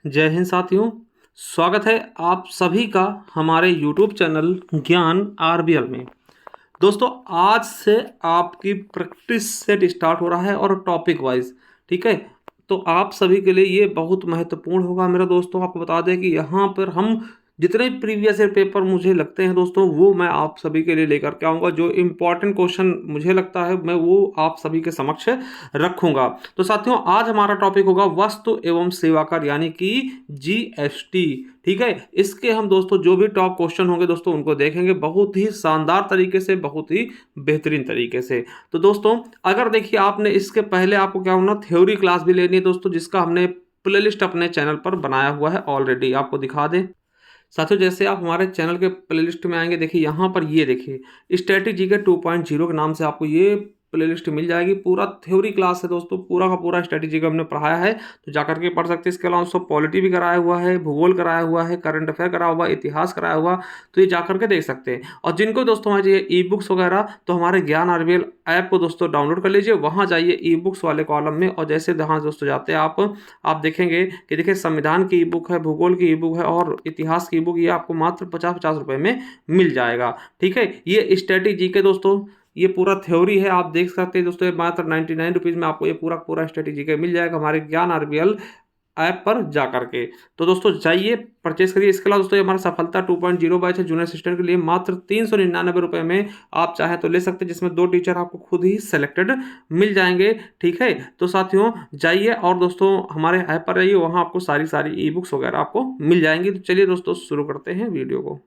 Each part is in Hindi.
जय हिंद साथियों। स्वागत है आप सभी का हमारे YouTube चैनल ज्ञान आरबीएल में। दोस्तों, आज से आपकी प्रैक्टिस सेट स्टार्ट हो रहा है और टॉपिक वाइज, ठीक है। तो आप सभी के लिए ये बहुत महत्वपूर्ण होगा मेरे दोस्तों। आपको बता दें कि यहाँ पर हम जितने प्रीवियस ईयर पेपर मुझे लगते हैं दोस्तों, वो मैं आप सभी के लिए लेकर के आऊँगा। जो इम्पोर्टेंट क्वेश्चन मुझे लगता है मैं वो आप सभी के समक्ष रखूँगा। तो साथियों, आज हमारा टॉपिक होगा वस्तु एवं सेवा कर, यानी कि जीएसटी, ठीक है। इसके हम दोस्तों जो भी टॉप क्वेश्चन होंगे दोस्तों उनको देखेंगे बहुत ही शानदार तरीके से, बहुत ही बेहतरीन तरीके से। तो दोस्तों, अगर देखिए आपने इसके पहले आपको क्या होना, थ्योरी क्लास भी लेनी है दोस्तों, जिसका हमने प्लेलिस्ट अपने चैनल पर बनाया हुआ है ऑलरेडी। आपको दिखा दें साथियों, जैसे आप हमारे चैनल के प्लेलिस्ट में आएंगे, देखिए यहाँ पर ये देखिए स्ट्रेटेजी के 2.0 के नाम से आपको ये प्लेलिस्ट मिल जाएगी। पूरा थ्योरी क्लास है दोस्तों, पूरा का पूरा स्ट्रेटेजी का हमने पढ़ाया है, तो जाकर के पढ़ सकते हैं। इसके अलावा सब पॉलिटी भी कराया हुआ है, भूगोल कराया हुआ है, करंट अफेयर कराया हुआ, इतिहास कराया हुआ, तो ये जाकर के देख सकते हैं। और जिनको दोस्तों हमारे चाहिए ई बुक्स वगैरह, तो हमारे ज्ञान आरबीएल ऐप को दोस्तों डाउनलोड कर लीजिए, वहाँ जाइए ई बुक्स वाले कॉलम में, और जैसे जहाँ दोस्तों जाते हैं आप देखेंगे कि देखिए संविधान की ई बुक है, भूगोल की ई बुक है और इतिहास की ई बुक, ये आपको मात्र 50-50 रुपए में मिल जाएगा, ठीक है। ये स्ट्रेटेजी के दोस्तों ये पूरा थ्योरी है, आप देख सकते हैं दोस्तों, ये मात्र 99 रुपीज़ में आपको ये पूरा पूरा स्ट्रेटेजी का मिल जाएगा हमारे ज्ञान आरबीएल ऐप पर जा करके। तो दोस्तों जाइए परचेस करिए। इसके अलावा दोस्तों ये हमारा सफलता 2.0 बैच है जूनियर असिस्टेंट के लिए, मात्र 399 रुपये में आप चाहें तो ले सकते हैं, जिसमें 2 टीचर आपको खुद ही सेलेक्टेड मिल जाएंगे, ठीक है। तो साथियों जाइए और दोस्तों हमारे ऐप पर रहिए, वहाँ आपको सारी ई बुक्स वगैरह आपको मिल जाएंगी। तो चलिए दोस्तों शुरू करते हैं वीडियो को।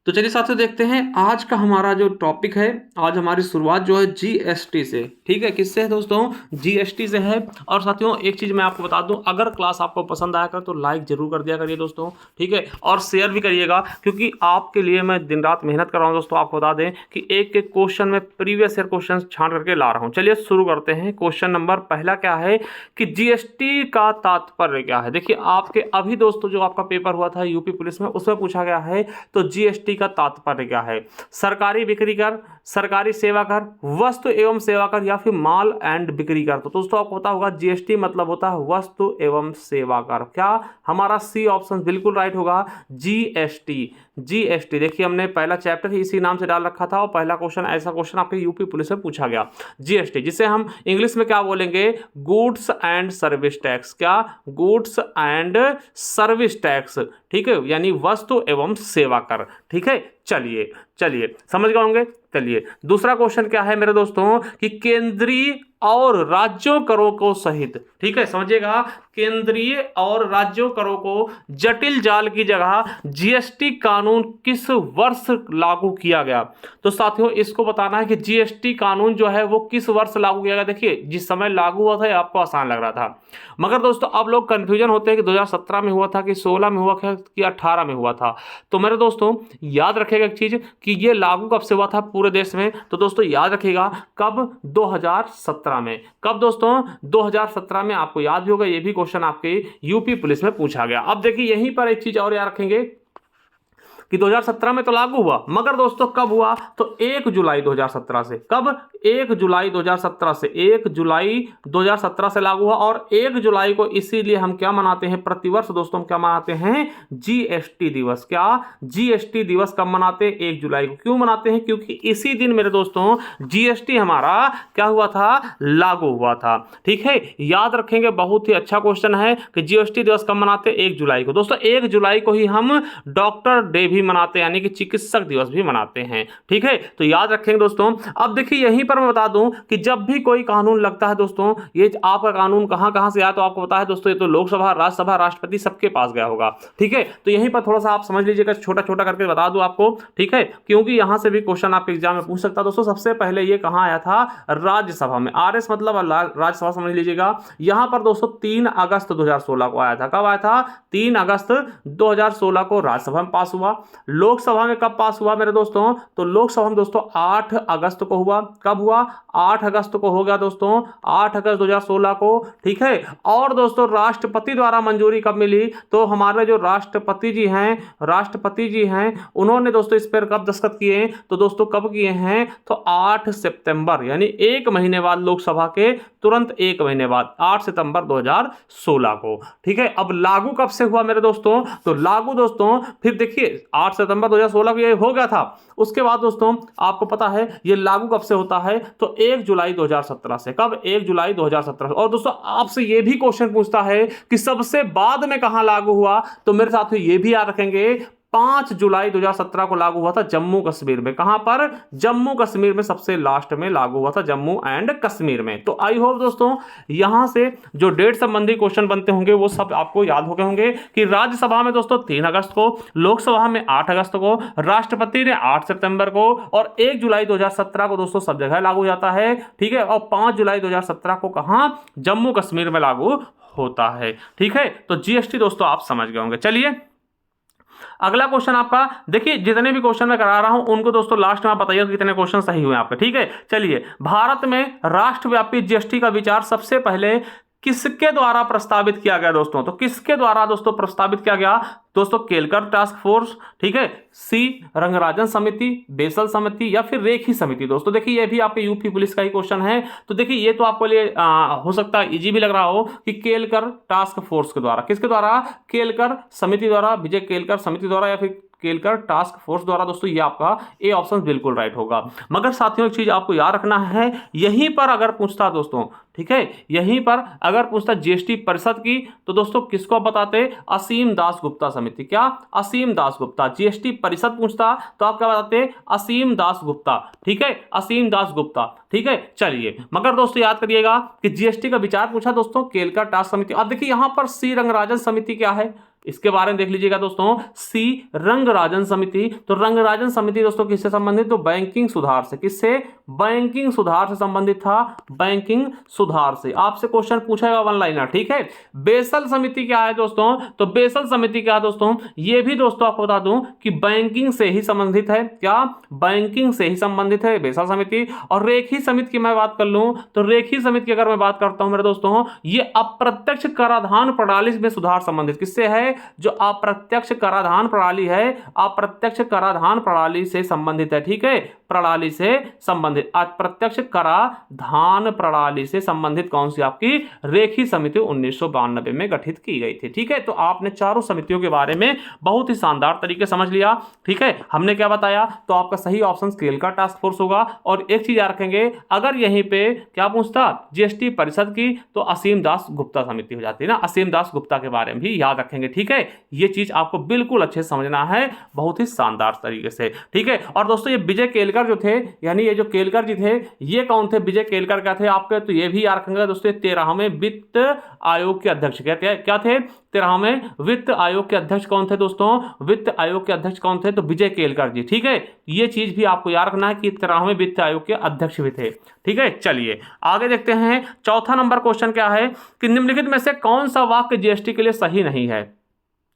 तो चलिए साथियों देखते हैं आज का हमारा जो टॉपिक है। आज हमारी शुरुआत जो है जीएसटी से, ठीक है। किससे है दोस्तों? जीएसटी से है। और साथियों एक चीज़ मैं आपको बता दूं, अगर क्लास आपको पसंद आया कर तो लाइक जरूर कर दिया करिए दोस्तों, ठीक है। और शेयर भी करिएगा, क्योंकि आपके लिए मैं दिन रात मेहनत कर रहा हूँ दोस्तों। आपको बता दें कि एक एक क्वेश्चन में प्रीवियस ईयर क्वेश्चन छांट करके ला रहा हूँ। चलिए शुरू करते हैं। क्वेश्चन नंबर पहला क्या है कि जीएसटी का तात्पर्य क्या है। देखिए आपके अभी दोस्तों जो आपका पेपर हुआ था यूपी पुलिस में, उसमें पूछा गया है तो जीएसटी का तात्पर्य क्या है। सरकारी बिक्री कर, सरकारी सेवा कर, वस्तु एवं सेवा कर, या फिर माल एंड बिक्री कर। तो दोस्तों आपको पता होगा जीएसटी मतलब होता है वस्तु एवं सेवा कर। क्या हमारा सी ऑप्शन बिल्कुल राइट होगा, जीएसटी। जीएसटी देखिए हमने पहला चैप्टर ही इसी नाम से डाल रखा था, और पहला क्वेश्चन ऐसा क्वेश्चन आपके यूपी पुलिस में पूछा गया। जीएसटी जिसे हम इंग्लिश में क्या बोलेंगे, गुड्स एंड सर्विस टैक्स। क्या? गुड्स एंड सर्विस टैक्स, ठीक है, यानी वस्तु एवं सेवा कर, ठीक है। चलिए चलिए समझ गए होंगे। चलिए दूसरा क्वेश्चन क्या है मेरे दोस्तों कि केंद्रीय और राज्यों करों को सहित, ठीक है, समझिएगा, केंद्रीय और राज्यों करों को जटिल जाल की जगह जीएसटी कानून किस वर्ष लागू किया गया। तो साथियों इसको बताना है कि जीएसटी कानून जो है वो किस वर्ष लागू किया गया। देखिए जिस समय लागू हुआ था ये आपको आसान लग रहा था, मगर दोस्तों अब लोग कंफ्यूजन होते हैं कि 2017 में हुआ था कि 16 में हुआ था कि 18 में हुआ था। तो मेरे दोस्तों याद रखिएगा एक चीज कि ये लागू कब से हुआ था पूरे देश में। तो दोस्तों याद रखिएगा कब, 2017 में। कब दोस्तों? 2017 में। आपको याद भी होगा, ये भी क्वेश्चन आपके यूपी पुलिस में पूछा गया। अब देखिए यहीं पर एक चीज और याद रखेंगे कि 2017 में तो लागू हुआ, मगर दोस्तों कब हुआ? तो 1 जुलाई 2017 से। कब? 1 जुलाई 2017 से। 1 जुलाई 2017 से लागू हुआ, और 1 जुलाई को इसीलिए हम क्या मनाते हैं प्रतिवर्ष दोस्तों, हम क्या मनाते हैं? जीएसटी दिवस। क्या? जीएसटी दिवस कब मनाते हैं? 1 जुलाई को। क्यों मनाते हैं? क्योंकि इसी दिन मेरे दोस्तों जीएसटी हमारा क्या हुआ था? लागू हुआ था, ठीक है। याद रखेंगे, बहुत ही अच्छा क्वेश्चन है कि जीएसटी दिवस कब मनाते हैं? 1 जुलाई को। दोस्तों 1 जुलाई को ही हम डॉक्टर डे भी मनाते हैं, यानी कि चिकित्सक दिवस भी मनाते हैं, ठीक है। तो याद रखेंगे दोस्तों। अब देखिए यहीं पर मैं बता दूं कि जब भी कोई कानून लगता है दोस्तों, ये आपका कानून कहां से आया तो आपको पता है दोस्तों, ये तो लोकसभा, राज्यसभा, राष्ट्रपति सबके पास गया होगा, ठीक है। तो यहीं पर थोड़ा सा आप समझ लीजिएगा, छोटा छोटा करके बता दूं आपको, ठीक है, क्योंकि यहां से भी क्वेश्चन आपके एग्जाम में पूछ सकता है दोस्तों। सबसे पहले ये कहां आया था? राज्यसभा में। आरएस मतलब राज्यसभा, समझ लीजिएगा। यहां पर दोस्तों 3 अगस्त 2016 को आया था। कब आया था? 3 अगस्त 2016 को राज्यसभा में पास हुआ। लोकसभा में कब पास हुआ मेरे दोस्तों? तो लोकसभा में दोस्तों 8 अगस्त को हुआ। कब हुआ? 8 अगस्त को हो गया दोस्तों, 8 अगस्त 2016 को। ठीक है। और दोस्तों राष्ट्रपति द्वारा मंजूरी कब मिली? तो हमारे जो राष्ट्रपति जी हैं उन्होंने दोस्तों इस पर कब दस्तखत किए? तो दोस्तों कब किए हैं? तो 8 सितंबर, यानी एक महीने बाद, लोकसभा के तुरंत एक महीने बाद 8 सितंबर 2016 को। ठीक है। अब लागू कब से हुआ मेरे दोस्तों? तो लागू दोस्तों फिर देखिए 8 सितंबर 2016 को ये हो गया था। उसके बाद दोस्तों आपको पता है ये लागू कब से होता है? तो 1 जुलाई 2017 से। कब? 1 जुलाई 2017 से। और दोस्तों आपसे ये भी क्वेश्चन पूछता है कि सबसे बाद में कहां लागू हुआ? तो मेरे साथियों ये भी याद रखेंगे, 5 जुलाई 2017 को लागू हुआ था जम्मू कश्मीर में। कहां पर? जम्मू कश्मीर में सबसे लास्ट में लागू हुआ था, जम्मू एंड कश्मीर में। तो आई होप दोस्तों यहां से जो डेट संबंधी क्वेश्चन बनते होंगे वो सब आपको याद हो गए होंगे कि राज्यसभा में दोस्तों 3 अगस्त को, लोकसभा में 8 अगस्त को, राष्ट्रपति ने 8 सितंबर को, और 1 जुलाई 2017 को दोस्तों सब जगह लागू हो जाता है। ठीक है। और 5 जुलाई 2017 को कहां? जम्मू कश्मीर में लागू होता है। ठीक है। तो जीएसटी दोस्तों आप समझ गए होंगे। चलिए अगला क्वेश्चन आपका, देखिए जितने भी क्वेश्चन मैं करा रहा हूं उनको दोस्तों लास्ट में आप बताइए कितने क्वेश्चन सही हुए आपके। ठीक है। चलिए, भारत में राष्ट्रव्यापी जीएसटी का विचार सबसे पहले किसके द्वारा प्रस्तावित किया गया दोस्तों? तो किसके द्वारा दोस्तों प्रस्तावित किया गया? दोस्तों केलकर टास्क फोर्स, ठीक है, सी रंगराजन समिति, बेसल समिति, या फिर रेखी समिति। दोस्तों देखिए ये भी आपके यूपी पुलिस का ही क्वेश्चन है, तो देखिए ये तो आपको लिए हो सकता है इजी भी लग रहा हो कि केलकर टास्क फोर्स के द्वारा। किसके द्वारा? केलकर समिति द्वारा, विजय केलकर समिति द्वारा, या फिर केलकर टास्क फोर्स द्वारा। दोस्तों ये आपका ए ऑप्शन बिल्कुल राइट होगा। मगर साथियों एक चीज आपको याद रखना है, यहीं पर अगर पूछता दोस्तों, ठीक है, यहीं पर अगर पूछता जीएसटी परिषद की, तो दोस्तों किसको बताते? असीम दास गुप्ता समिति। क्या? असीम दास गुप्ता। जीएसटी परिषद पूछता तो आप क्या बताते? असीम दास गुप्ता। ठीक है, असीम दास गुप्ता। ठीक है। चलिए, मगर दोस्तों याद करिएगा कि जीएसटी का विचार पूछा दोस्तों केलकर टास्क समिति। अब देखिए यहां पर सी रंगराजन समिति क्या है, इसके बारे में देख लीजिएगा दोस्तों। सी रंगराजन समिति, तो रंगराजन समिति दोस्तों किससे संबंधित? तो बैंकिंग सुधार से। किससे? बैंकिंग सुधार से संबंधित था, बैंकिंग सुधार से। आपसे क्वेश्चन पूछेगा वन लाइनर। ठीक है। बेसल समिति क्या है दोस्तों? तो बेसल समिति क्या है दोस्तों? ये भी दोस्तों आपको बता दूं कि बैंकिंग से ही संबंधित है। क्या? बैंकिंग से ही संबंधित है बेसल समिति। और रेखी समिति की मैं बात कर लूं तो रेखी समिति की अगर मैं बात करता हूं मेरे दोस्तों, ये अप्रत्यक्ष कराधान प्रणाली में सुधार संबंधित किससे है? जो अप्रत्यक्ष कराधान प्रणाली है, अप्रत्यक्ष कराधान प्रणाली से संबंधित है। ठीक है, प्रणाली से संबंधित, अप्रत्यक्ष कराधान प्रणाली से संबंधित कौन सी? आपकी रेखी समिति 1992 में गठित की गई थी। ठीक है। तो आपने चारों समितियों के बारे में बहुत ही शानदार तरीके समझ लिया। ठीक है। हमने क्या बताया? तो आपका सही ऑप्शन केलकर टास्क फोर्स होगा। और एक चीज याद रखेंगे, अगर यहीं पे क्या पूछता जीएसटी परिषद की, तो असीम दास गुप्ता समिति हो जाती है ना। असीम दास गुप्ता के बारे में भी याद रखेंगे। ठीक है। ये चीज आपको बिल्कुल अच्छे से समझना है, बहुत ही शानदार तरीके से। ठीक है। और दोस्तों ये विजय केलकर जो थे, यानी ये जो केलकर जी थे, ये कौन थे? विजय केलकर क्या थे आपके? तो ये भी याद रखेंगे दोस्तों, 13वें वित्त आयोग के अध्यक्ष क्या थे? 13वें वित्त आयोग के अध्यक्ष कौन थे दोस्तों? वित्त आयोग के अध्यक्ष कौन थे? तो विजय केलकर जी। ठीक है। ये चीज भी आपको याद रखना है कि 13वें वित्त आयोग के अध्यक्ष भी थे। ठीक है। चलिए आगे देखते हैं। चौथा नंबर क्वेश्चन क्या है कि निम्नलिखित में से कौन सा वाक्य जीएसटी के लिए सही नहीं है?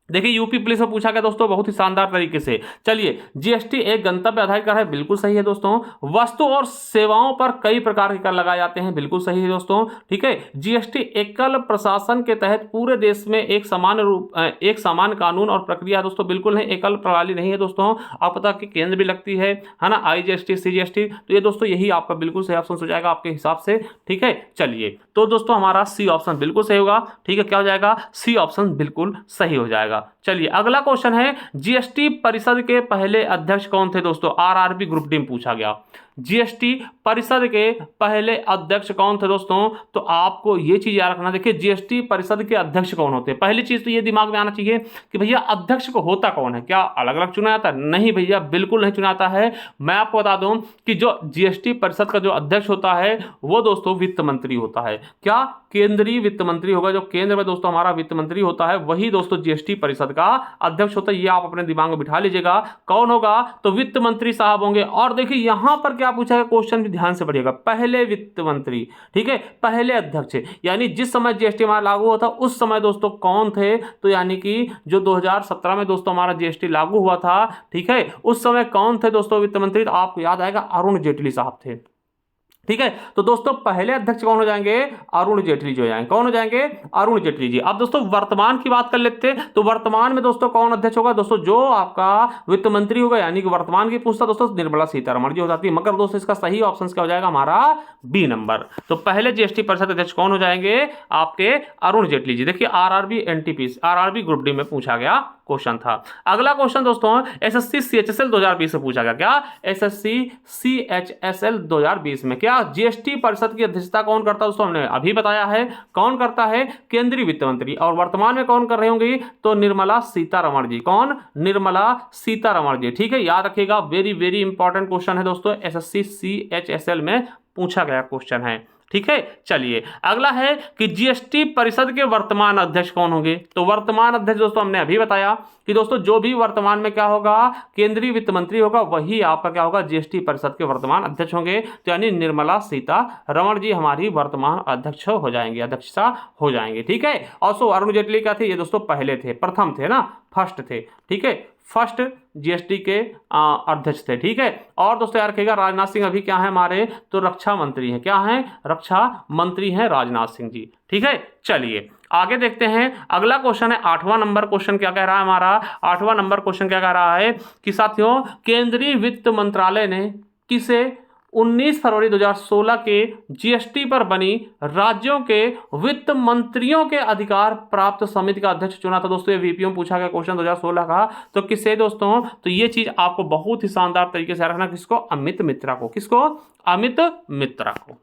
देखिए यूपी पुलिस में पूछा गया दोस्तों बहुत ही शानदार तरीके से। चलिए, जीएसटी एक गंतव्य आधारित कर है, बिल्कुल सही है दोस्तों। वस्तु और सेवाओं पर कई प्रकार के कर लगाए जाते हैं, बिल्कुल सही है दोस्तों। ठीक है। जीएसटी एकल प्रशासन के तहत पूरे देश में एक समान कानून और प्रक्रिया है दोस्तों, बिल्कुल नहीं, एकल प्रणाली नहीं है दोस्तों। आप पता कि केंद्र भी लगती है ना, आईजीएसटी, सीजीएसटी। तो ये दोस्तों यही आपका बिल्कुल सही ऑप्शन हो जाएगा आपके हिसाब से। ठीक है। चलिए, तो दोस्तों हमारा सी ऑप्शन बिल्कुल सही होगा। ठीक है, क्या हो जाएगा? सी ऑप्शन बिल्कुल सही हो जाएगा। चलिए अगला क्वेश्चन है, जीएसटी परिषद के पहले अध्यक्ष कौन थे दोस्तों? आरआरबी ग्रुप डी में पूछा गया। जीएसटी परिषद के पहले अध्यक्ष कौन थे दोस्तों? तो आपको ये चीज याद रखना। देखिए जीएसटी परिषद के अध्यक्ष कौन होते हैं? पहली चीज तो ये दिमाग में आना चाहिए कि भैया अध्यक्ष को होता कौन है? क्या अलग अलग चुना जाता है? नहीं भैया, बिल्कुल नहीं चुना जाता है। मैं आपको बता दूं कि जो जीएसटी परिषद का जो अध्यक्ष होता है वो दोस्तों वित्त मंत्री होता है। क्या? केंद्रीय वित्त मंत्री होगा। जो केंद्र में दोस्तों हमारा वित्त मंत्री होता है वही दोस्तों जीएसटी परिषद का अध्यक्ष होता है। ये आप अपने दिमाग में बिठा लीजिएगा। कौन होगा? तो वित्त मंत्री साहब होंगे। और देखिए यहां पर क्या क्या पूछा गया क्वेश्चन, भी ध्यान से पढ़िएगा, पहले वित्त मंत्री, ठीक है, पहले अध्यक्ष, यानी जिस समय जीएसटी हमारा लागू हुआ था उस समय दोस्तों कौन थे, तो यानी कि जो 2017 में दोस्तों हमारा जीएसटी लागू हुआ था, ठीक है, उस समय कौन थे दोस्तों वित्त मंत्री, तो आपको याद आएगा अरुण जेटली साहब थे, ठीक है। तो दोस्तों पहले अध्यक्ष कौन हो जाएंगे, अरुण जेटली जी हो जाएंगे, कौन हो जाएंगे, अरुण जेटली जी। अब दोस्तों वर्तमान की बात कर लेते हैं, तो वर्तमान में दोस्तों कौन अध्यक्ष होगा, दोस्तों जो आपका वित्त मंत्री होगा, यानी कि वर्तमान की पूछता दोस्तों निर्मला सीतारमण जी हो जाती है, मगर दोस्तों इसका सही ऑप्शन क्या हो जाएगा हमारा बी नंबर। तो पहले जीएसटी परिषद अध्यक्ष कौन हो जाएंगे, आपके अरुण जेटली जी। देखिए RRB NTP, RRB group D में पूछा गया क्वेश्चन था। अगला क्वेश्चन दोस्तों एसएससी सीएचएसएल 2020 से पूछा गया, क्या एसएससी सीएचएसएल 2020 में क्या जीएसटी परिषद की अध्यक्षता कौन करता है, दोस्तों हमने अभी बताया है, कौन करता है, केंद्रीय वित्त मंत्री, और वर्तमान में कौन कर रहे होंगे, तो निर्मला सीतारमण जी, कौन, निर्मला सीतारमण जी, ठीक है, याद रखिएगा, वेरी वेरी इंपॉर्टेंट क्वेश्चन है दोस्तों, एसएससी सीएचएसएल में पूछा गया क्वेश्चन है, ठीक है। चलिए अगला है कि जीएसटी परिषद के वर्तमान अध्यक्ष कौन होंगे, तो वर्तमान अध्यक्ष दोस्तों हमने अभी बताया कि दोस्तों जो भी वर्तमान में क्या होगा, केंद्रीय वित्त मंत्री होगा, वही आपका क्या होगा, जीएसटी परिषद के वर्तमान अध्यक्ष होंगे, तो यानी निर्मला सीतारमण जी हमारी वर्तमान अध्यक्ष हो जाएंगे, अध्यक्षा हो जाएंगे, ठीक है। और सो अरुण जेटली क्या थे, ये दोस्तों पहले थे, प्रथम थे ना, फर्स्ट थे, ठीक है, फर्स्ट जीएसटी के अध्यक्ष थे, ठीक है। और दोस्तों याद रखिएगा राजनाथ सिंह अभी क्या है हमारे, तो रक्षा मंत्री हैं, क्या हैं, रक्षा मंत्री हैं राजनाथ सिंह जी, ठीक है। चलिए आगे देखते हैं, अगला क्वेश्चन है 8वां नंबर क्वेश्चन, क्या कह रहा है हमारा 8वां नंबर क्वेश्चन, क्या कह रहा है कि साथियों केंद्रीय वित्त मंत्रालय ने किसे 19 फरवरी 2016 के जीएसटी पर बनी राज्यों के वित्त मंत्रियों के अधिकार प्राप्त समिति का अध्यक्ष चुना था, दोस्तों ये वीपीओ में पूछा गया क्वेश्चन 2016 का, तो किसे दोस्तों, तो ये चीज आपको बहुत ही शानदार तरीके से रखना, किसको, अमित मित्रा को, किसको, अमित मित्रा को,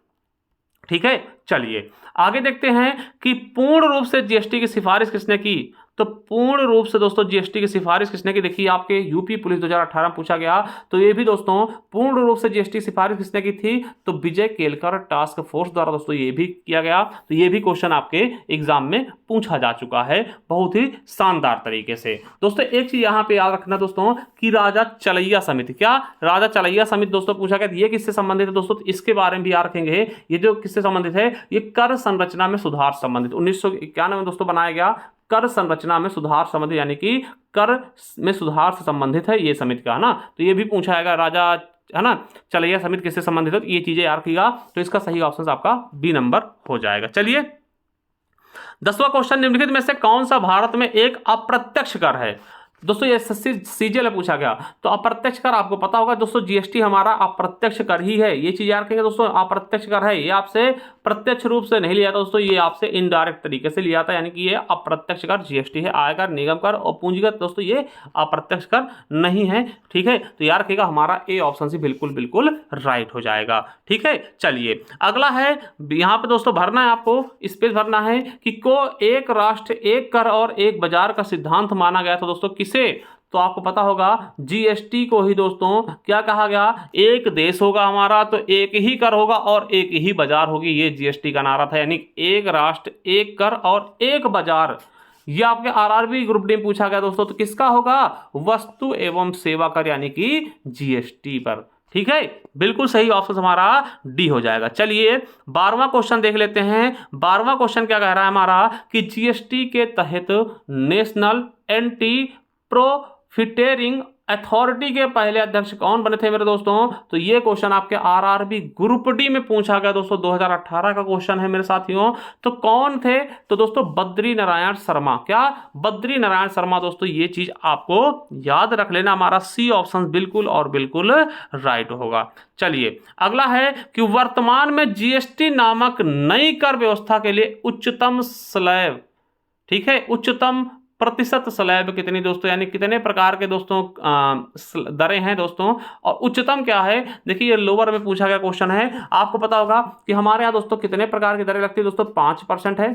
ठीक है। चलिए आगे देखते हैं कि पूर्ण रूप से जीएसटी की सिफारिश किसने की, तो पूर्ण रूप से दोस्तों जीएसटी की सिफारिश किसने की, देखिए आपके यूपी पुलिस 2018 में पूछा गया, तो ये भी दोस्तों पूर्ण रूप से जीएसटी सिफारिश किसने की थी, तो विजय केलकर टास्क फोर्स द्वारा दोस्तों ये भी किया गया, तो ये भी क्वेश्चन आपके एग्जाम में पूछा जा चुका है बहुत ही शानदार तरीके से। दोस्तों एक चीज यहाँ पे याद रखना दोस्तों कि राजा चलैया समिति, क्या राजा चलैया समिति दोस्तों पूछा गया, ये किससे संबंधित है दोस्तों, इसके बारे में भी याद रखेंगे, ये जो किससे संबंधित है, ये कर संरचना में सुधार संबंधित 1991 में दोस्तों बनाया गया, कर संरचना में सुधार संबंधित, यानी कि कर में सुधार से संबंधित है ये समिति का, है ना, तो ये भी पूछा जाएगा, राजा है ना चलैया समिति किससे संबंधित है, तो ये चीजें याद रखिएगा, तो इसका सही ऑप्शन आपका बी नंबर हो जाएगा। चलिए 10वां क्वेश्चन, निम्नलिखित में से कौन सा भारत में एक अप्रत्यक्ष कर है, दोस्तों ये सीजीएल में पूछा गया, तो अप्रत्यक्ष कर आपको पता होगा दोस्तों जीएसटी हमारा अप्रत्यक्ष कर ही है, ये चीज याद रखेंगे दोस्तों, अप्रत्यक्ष कर है, ये आपसे प्रत्यक्ष रूप से नहीं लिया था दोस्तों, ये आपसे इनडायरेक्ट तरीके से लिया था, यानी कि ये अप्रत्यक्ष कर जीएसटी है, आयकर, निगम कर और पूंजीगत दोस्तों ये अप्रत्यक्ष कर नहीं है, ठीक है। तो याद रखिएगा हमारा ए ऑप्शन से बिल्कुल बिल्कुल राइट हो जाएगा, ठीक है। चलिए अगला है, यहाँ पे दोस्तों भरना है आपको, स्पेस भरना है कि को एक राष्ट्र एक कर और एक बाजार का सिद्धांत माना गया था दोस्तों, किसे, तो आपको पता होगा जीएसटी को ही दोस्तों क्या कहा गया, एक देश होगा हमारा तो एक ही कर होगा और एक ही बाजार होगी, ये जीएसटी का नारा था, यानी एक राष्ट्र एक कर और एक बाजार, ये आपके आरआरबी ग्रुप डी में पूछा गया दोस्तों, तो किसका होगा, वस्तु एवं सेवा कर, यानी कि जीएसटी पर, ठीक है, बिल्कुल सही ऑप्शन हमारा डी हो जाएगा। चलिए 12वां क्वेश्चन देख लेते हैं, 12वां क्वेश्चन क्या कह रहा है हमारा कि जीएसटी के तहत नेशनल एंटी प्रॉफिटेरिंग अथॉरिटी के पहले अध्यक्ष कौन बने थे मेरे दोस्तों, तो ये क्वेश्चन आपके आरआरबी ग्रुप डी में पूछा गया दोस्तों, 2018 का क्वेश्चन है मेरे साथियों, तो कौन थे, तो दोस्तों बद्री नारायण शर्मा, क्या बद्री नारायण शर्मा, दोस्तों ये चीज आपको याद रख लेना, हमारा सी ऑप्शन बिल्कुल और बिल्कुल राइट होगा। चलिए अगला है कि वर्तमान में जीएसटी नामक नई कर व्यवस्था के लिए उच्चतम स्लैब, ठीक है, उच्चतम प्रतिशत स्लैब कितनी दोस्तों, यानी कितने प्रकार के दोस्तों दरें हैं दोस्तों, और उच्चतम क्या है, देखिए ये लोअर में पूछा गया क्वेश्चन है, आपको पता होगा कि हमारे यहाँ दोस्तों कितने प्रकार की दरें लगती है दोस्तों, 5% है,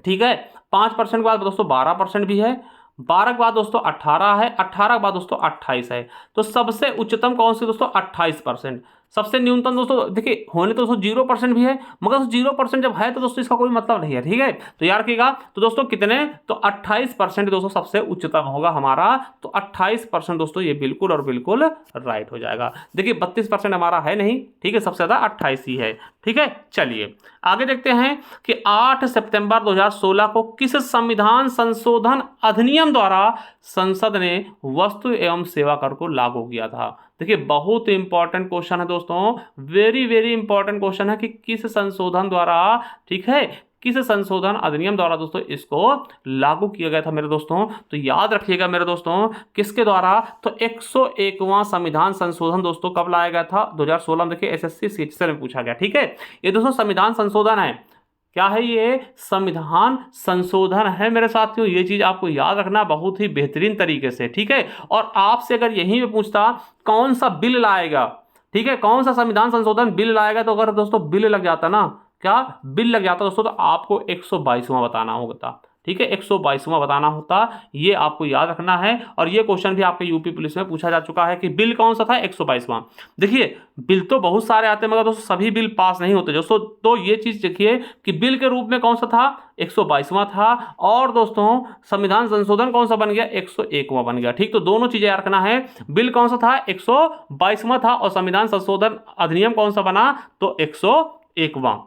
ठीक है, 5% के बाद दोस्तों 12% भी है, 12 के बाद दोस्तों 18 है, 18 के बाद दोस्तों 28 है, तो सबसे उच्चतम कौन सी दोस्तों 28%, सबसे न्यूनतम दोस्तों देखिए होने तो दोस्तों 0% भी है, मगर 0% जब है तो दोस्तों इसका कोई मतलब नहीं है। ठीक है, तो याद रखिएगा। तो दोस्तों कितने, तो 28% दोस्तों सबसे उच्चतम होगा हमारा। तो 28% दोस्तों ये बिल्कुल और बिल्कुल राइट हो जाएगा। देखिए 32% हमारा है नहीं, ठीक है, सबसे ज्यादा 28 ही है। ठीक है, चलिए आगे देखते हैं कि 8 सितंबर 2016 को किस संविधान संशोधन अधिनियम द्वारा संसद ने वस्तु एवं सेवा कर को लागू किया था। देखिए बहुत इंपॉर्टेंट क्वेश्चन है दोस्तों, वेरी वेरी इंपॉर्टेंट क्वेश्चन है कि किस संशोधन द्वारा, ठीक है, किस संशोधन अधिनियम द्वारा दोस्तों इसको लागू किया गया था मेरे दोस्तों। तो याद रखिएगा मेरे दोस्तों किसके द्वारा, तो 101वां संविधान संशोधन दोस्तों कब लाया गया था, 2016 में। देखिए एसएससी सीएचएसएल में पूछा गया। ठीक है, ये दोस्तों संविधान संशोधन है। क्या है ये, संविधान संशोधन है मेरे साथियों। ये चीज आपको याद रखना बहुत ही बेहतरीन तरीके से। ठीक है, और आपसे अगर यहीं पे पूछता कौन सा बिल लाएगा, ठीक है, कौन सा संविधान संशोधन बिल लाएगा, तो अगर दोस्तों बिल लग जाता ना, क्या बिल लग जाता दोस्तों, तो आपको 122वां बताना होता। ठीक है, 122वां बताना होता, ये आपको याद रखना है। और ये क्वेश्चन भी आपके यूपी पुलिस में पूछा जा चुका है कि बिल कौन सा था, 122वां। देखिए बिल तो बहुत सारे आते हैं, मगर दोस्तों सभी बिल पास नहीं होते दोस्तों। तो ये चीज देखिए कि बिल के रूप में कौन सा था, 122वां था, और दोस्तों संविधान संशोधन कौन सा बन गया, 101वां बन गया। ठीक, तो दोनों चीजें याद रखना है, बिल कौन सा था, 122वां था, और संविधान संशोधन अधिनियम कौन सा बना, तो 101वां।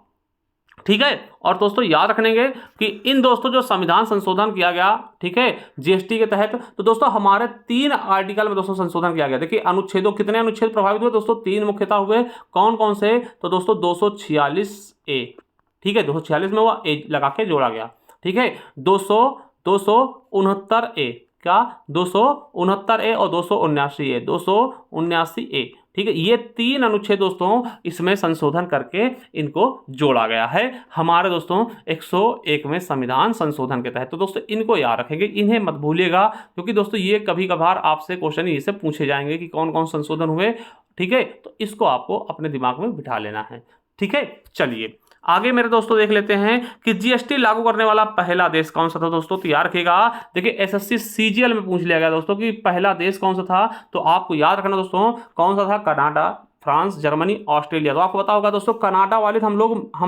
ठीक है, और दोस्तों याद रखेंगे कि इन दोस्तों जो संविधान संशोधन किया गया, ठीक है, जीएसटी के तहत, तो दोस्तों हमारे 3 आर्टिकल में दोस्तों संशोधन किया गया। देखिए अनुच्छेदों, कितने अनुच्छेद प्रभावित हुए दोस्तों, 3 मुख्यतः हुए। कौन कौन से, तो दोस्तों 246A, ठीक है, 246 में वो ए लगा के जोड़ा गया। ठीक है, 269A, क्या 269A और 279A, 279A। ठीक है, ये 3 अनुच्छेद दोस्तों इसमें संशोधन करके इनको जोड़ा गया है हमारे दोस्तों 101वें संविधान संशोधन के तहत। तो दोस्तों इनको याद रखेंगे, इन्हें मत भूलिएगा, क्योंकि दोस्तों ये कभी कभार आपसे क्वेश्चन ये से पूछे जाएंगे कि कौन कौन संशोधन हुए। ठीक है, तो इसको आपको अपने दिमाग में बिठा लेना है। ठीक है, चलिए आगे मेरे दोस्तों देख लेते हैं कि जीएसटी लागू करने वाला पहला देश कौन सा था दोस्तों। तो याद रखिएगा, देखिए एसएससी सीजीएल में पूछ लिया गया दोस्तों कि पहला देश कौन सा था। तो आपको याद रखना दोस्तों कौन सा था, कनाडा, फ्रांस, जर्मनी, ऑस्ट्रेलिया। तो आपको पता होगा दोस्तों कनाडा वाले हम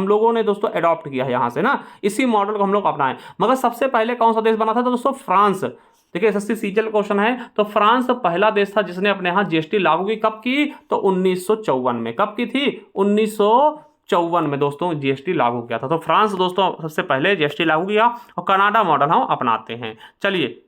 लोगों ने दोस्तों अडॉप्ट किया है यहाँ से ना, इसी मॉडल को हम लोग अपनाएं। मगर सबसे पहले कौन सा देश बना था, तो दोस्तों फ्रांस। देखिए एसएससी सीजीएल क्वेश्चन है, तो फ्रांस पहला देश था जिसने अपने यहाँ जीएसटी लागू की। कब की, तो 1954 में। कब की थी, 1954 में दोस्तों जीएसटी लागू किया था। तो फ्रांस दोस्तों सबसे पहले जीएसटी लागू किया, और कनाडा मॉडल हम अपनाते हैं। चलिए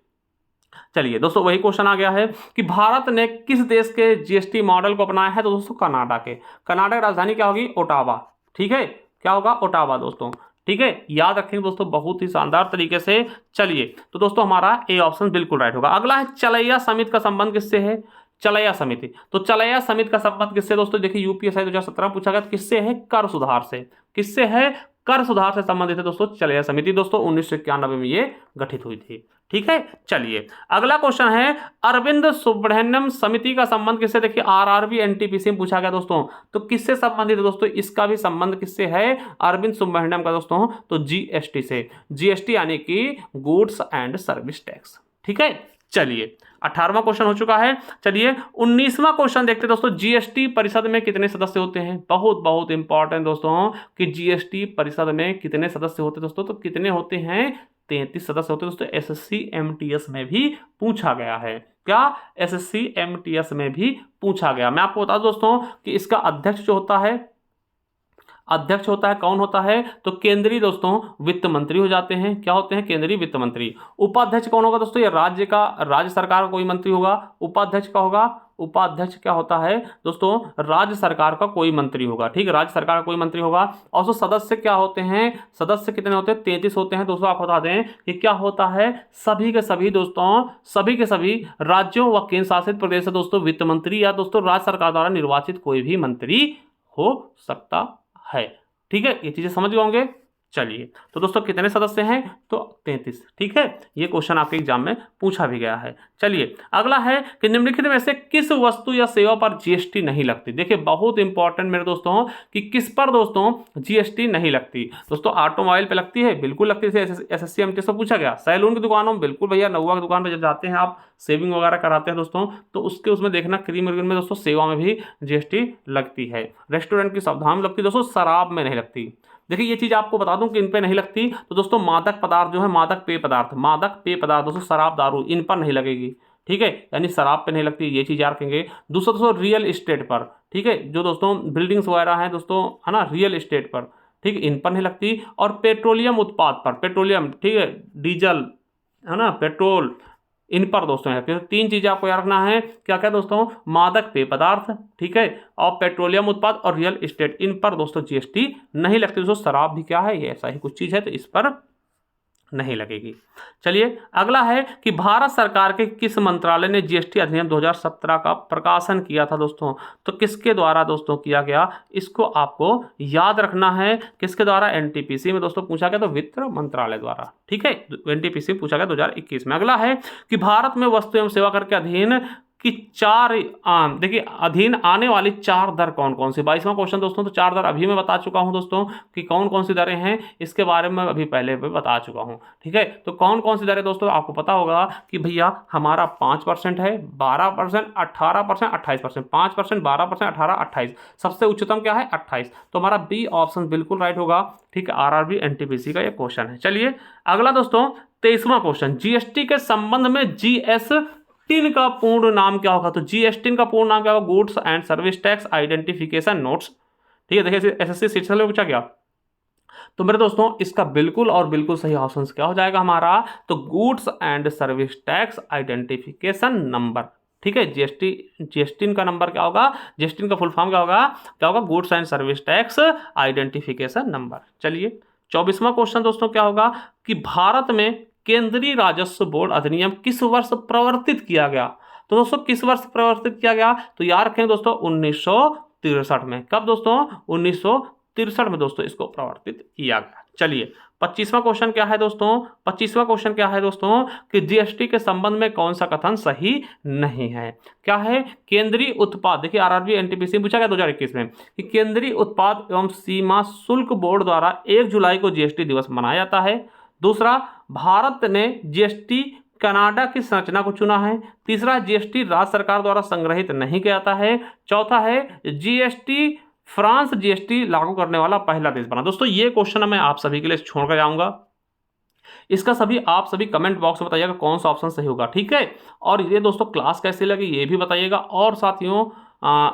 दोस्तों वही क्वेश्चन आ गया है कि भारत ने किस देश के जीएसटी मॉडल को अपनाया है, तो दोस्तों कनाडा के। कनाडा की राजधानी क्या होगी, ओटावा। ठीक है, क्या होगा, ओटावा दोस्तों। ठीक है, याद रखेंगे दोस्तों बहुत ही शानदार तरीके से। चलिए तो दोस्तों हमारा ए ऑप्शन बिल्कुल राइट होगा। अगला है चलैया समिति का संबंध किससे है, चलैया समिति। तो चलैया समिति का संबंध किससे दोस्तों, देखिए यूपीएससी 2017 में पूछा गया किससे है, कर सुधार से। किससे है, कर सुधार से संबंधित है दोस्तों चलैया समिति। दोस्तों 1991 में ये गठित हुई थी। ठीक है, चलिए अगला क्वेश्चन है अरविंद सुब्रह्मण्यम समिति का संबंध किससे। देखिए आरआरबी एनटीपीसी में पूछा गया दोस्तों, तो किससे संबंधित है दोस्तों, इसका भी संबंध किससे है, अरविंद सुब्रह्मण्यम का दोस्तों, तो जीएसटी से। जीएसटी यानी कि गुड्स एंड सर्विस टैक्स। ठीक है, चलिए 18वां क्वेश्चन हो चुका है। चलिए 19वां क्वेश्चन देखते हैं दोस्तों, जीएसटी परिषद में कितने सदस्य होते हैं। बहुत बहुत इंपॉर्टेंट दोस्तों कि जीएसटी परिषद में कितने सदस्य होते हैं दोस्तों, तो कितने होते हैं, 33 सदस्य होते हैं दोस्तों। एसएससी एमटीएस में भी पूछा गया है। क्या, एसएससी एमटीएस में भी पूछा गया। मैं आपको बता दूं दोस्तों कि इसका अध्यक्ष जो होता है, अध्यक्ष होता है, कौन होता है, तो केंद्रीय दोस्तों वित्त मंत्री हो जाते हैं। क्या होते हैं, केंद्रीय वित्त मंत्री। उपाध्यक्ष कौन होगा दोस्तों, ये राज्य सरकार का कोई मंत्री होगा। उपाध्यक्ष का होगा, उपाध्यक्ष क्या होता है दोस्तों, राज्य सरकार का कोई मंत्री होगा। ठीक है, राज्य सरकार का कोई मंत्री होगा। और सदस्य क्या होते हैं, सदस्य कितने होते हैं, 33 होते हैं दोस्तों। आप बता दें कि क्या होता है, सभी के सभी दोस्तों, सभी के सभी राज्यों व केंद्र शासित प्रदेश से दोस्तों वित्त मंत्री या दोस्तों राज्य सरकार द्वारा निर्वाचित कोई भी मंत्री हो सकता है। ठीक है, ये चीजें समझ गए होंगे। चलिए, तो दोस्तों कितने सदस्य हैं? तो 33। ठीक है, ये क्वेश्चन आपके एग्जाम में पूछा भी गया है। चलिए, अगला है कि निम्नलिखित में से किस वस्तु या सेवा पर जीएसटी नहीं लगती? देखिए, बहुत इंपॉर्टेंट मेरे दोस्तों कि किस पर दोस्तों जीएसटी नहीं लगती। दोस्तों, ऑटोमोबाइल पे लगती है, बिल्कुल लगती है, एसएससी एमटीएस में पूछा गया। सैलून की दुकानों में बिल्कुल भैया, नौवा की दुकान पर जब जाते हैं आप सेविंग वगैरह कराते हैं दोस्तों, तो उसके उसमें देखना क्रीम में दोस्तों सेवा में भी जीएसटी लगती है। रेस्टोरेंट की सावधान लगती है दोस्तों, शराब में नहीं लगती। देखिए, ये चीज आपको बता दूं कि इन पे नहीं लगती। तो दोस्तों, मादक पदार्थ जो है, मादक पेय पदार्थ दोस्तों, शराब दारू इन पर नहीं लगेगी। ठीक है, यानी शराब पे नहीं लगती, ये चीज याद रखेंगे। दूसरा दोस्तों, रियल एस्टेट पर, ठीक है, जो दोस्तों बिल्डिंग्स वगैरह हैं दोस्तों, है ना, रियल एस्टेट पर, ठीक है, इन पर नहीं लगती। और पेट्रोलियम उत्पाद पर, पेट्रोलियम, ठीक है, डीजल, है ना, पेट्रोल, इन पर दोस्तों है। तो तीन चीजें आपको याद रखना है। क्या क्या दोस्तों? मादक पेय पदार्थ, ठीक है, और पेट्रोलियम उत्पाद और रियल एस्टेट, इन पर दोस्तों जीएसटी नहीं लगती। दोस्तों, शराब भी क्या है? ये ऐसा ही कुछ चीज है, तो इस पर नहीं लगेगी। चलिए, अगला है कि भारत सरकार के किस मंत्रालय ने जीएसटी अधिनियम 2017 का प्रकाशन किया था दोस्तों? तो किसके द्वारा दोस्तों किया गया, इसको आपको याद रखना है। किसके द्वारा? एनटीपीसी में दोस्तों पूछा गया, तो वित्त मंत्रालय द्वारा। ठीक है, एनटीपीसी में पूछा गया 2021 में। अगला है कि भारत में वस्तु एवं सेवा कर के अधीन कि देखिए, अधीन आने वाली 4 दर कौन कौन सी? 22वां क्वेश्चन दोस्तों। तो 4 दर अभी मैं बता चुका हूं दोस्तों कि कौन कौन सी दरें हैं, इसके बारे में अभी पहले भी बता चुका हूं। ठीक है, तो कौन कौन सी दरें दोस्तों आपको पता होगा कि भैया हमारा 5% है, 12%, 18%, 28%, 5%, 12%, 18, 28, सबसे उच्चतम क्या है? 28। तो हमारा बी ऑप्शन बिल्कुल राइट होगा। ठीक है, आरआरबी एनटीपीसी का ये क्वेश्चन है। चलिए, अगला दोस्तों 23वां क्वेश्चन, जीएसटी के संबंध में जीएसटी का पूर्ण नाम क्या होगा? तो जीएसटी का पूर्ण नाम क्या होगा? Goods and service tax identification notes. ठीक है, देखिए एसएससी शीर्षक में पूछा गया। तो मेरे दोस्तों, इसका बिल्कुल और बिल्कुल सही ऑप्शन क्या हो जाएगा हमारा? तो goods and service tax identification number. ठीक है, जीएसटी का नंबर क्या होगा? जीएसटी का फुल फॉर्म क्या होगा? Goods and service tax identification number. चलिए, 24वां क्वेश्चन दोस्तों क्या होगा कि भारत में केंद्रीय राजस्व बोर्ड अधिनियम किस वर्ष प्रवर्तित किया गया? तो दोस्तों, किस वर्ष प्रवर्तित किया गया? तो याद रखें दोस्तों, 1963 में। कब दोस्तों? 1963 में दोस्तों इसको प्रवर्तित किया गया। चलिए, 25वां क्वेश्चन क्या है दोस्तों? 25वां क्वेश्चन क्या है दोस्तों कि जीएसटी के संबंध में कौन सा कथन सही नहीं है? क्या है? केंद्रीय उत्पाद, देखिए आरआरबी एनटीपीसी पूछा गया 2021 में कि केंद्रीय उत्पाद एवं सीमा शुल्क बोर्ड द्वारा 1 जुलाई को जीएसटी दिवस मनाया जाता है। दूसरा, भारत ने जीएसटी कनाडा की संरचना को चुना है। तीसरा, जीएसटी राज्य सरकार द्वारा संग्रहित नहीं किया जाता है। चौथा है जीएसटी फ्रांस जीएसटी लागू करने वाला पहला देश बना। दोस्तों, ये क्वेश्चन मैं आप सभी के लिए छोड़कर जाऊंगा। इसका आप सभी कमेंट बॉक्स में बताइएगा कौन सा ऑप्शन सही होगा। ठीक है, और ये दोस्तों क्लास कैसी लगी ये भी बताइएगा। और साथियों,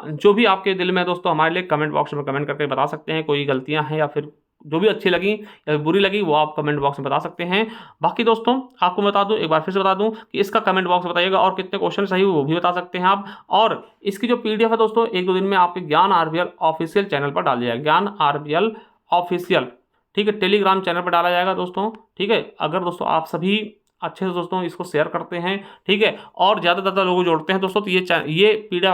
जो भी आपके दिल में दोस्तों हमारे लिए कमेंट बॉक्स में कमेंट करके बता सकते हैं। कोई गलतियां हैं या फिर जो भी अच्छी लगी या बुरी लगी वो आप कमेंट बॉक्स में बता सकते हैं। बाकी दोस्तों, आपको बता दूं, एक बार फिर से बता दूं कि इसका कमेंट बॉक्स में बताइएगा और कितने क्वेश्चन सही हुए वो भी बता सकते हैं आप। और इसकी जो पीडीएफ है दोस्तों 1-2 दिन में आपके ज्ञान आरबीएल ऑफिशियल चैनल पर डाल जाएगा। ज्ञान आरबीएल ऑफिशियल, ठीक है, टेलीग्राम चैनल पर डाला जाएगा दोस्तों। ठीक है, अगर दोस्तों आप सभी अच्छे से दोस्तों इसको शेयर करते हैं, ठीक है, और ज़्यादा से ज़्यादा लोगों जोड़ते हैं दोस्तों, तो ये पीडीएफ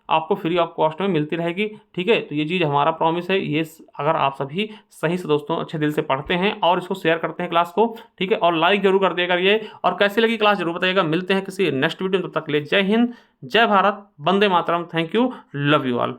आपको फ्री ऑफ कॉस्ट में मिलती रहेगी। ठीक है, तो ये चीज़ हमारा प्रॉमिस है। ये अगर आप सभी सही से दोस्तों अच्छे दिल से पढ़ते हैं और इसको शेयर करते हैं क्लास को, ठीक है, और लाइक जरूर कर दिएगा ये। और कैसी लगी क्लास जरूर बताइएगा। मिलते हैं किसी नेक्स्ट वीडियो में, तब तक के लिए जय हिंद, जय Bharat, Vande Mataram, thank you, love you all.